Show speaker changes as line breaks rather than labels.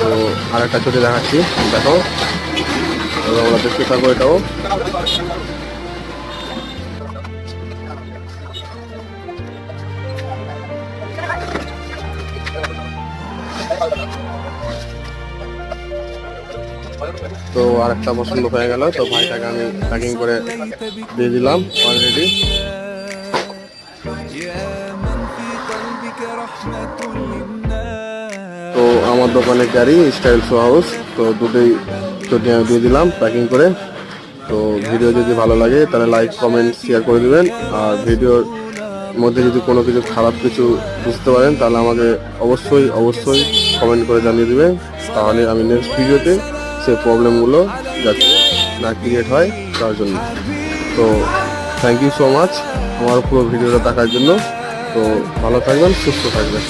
তো আরেকটা চটি দেখাচ্ছি, দেখো আমরা দেখতে থাকবো এটাও। তো আরেকটা পছন্দ হয়ে গেল, তো ভাইটাকে আমি প্যাকিং করে দিয়ে দিলাম অলরেডি। তো আমার দোকানে ক্যারি স্টাইল শো হাউস, তো দুটোই চটি আমি দিয়ে দিলাম প্যাকিং করে। তো ভিডিও যদি ভালো লাগে তাহলে লাইক কমেন্ট শেয়ার করে দিবেন, আর ভিডিওর মধ্যে যদি কোনো কিছু খারাপ কিছু বুঝতে পারেন তাহলে আমাকে অবশ্যই কমেন্ট করে জানিয়ে দিবেন, তাহলে আমি নেক্সট ভিডিওতে সেই প্রবলেমগুলো যাতে না ক্রিয়েট হয় তার জন্য। তো থ্যাংক ইউ সো মাচ আমার পুরো ভিডিওটা দেখার জন্য। তো ভালো থাকবেন, সুস্থ থাকবেন।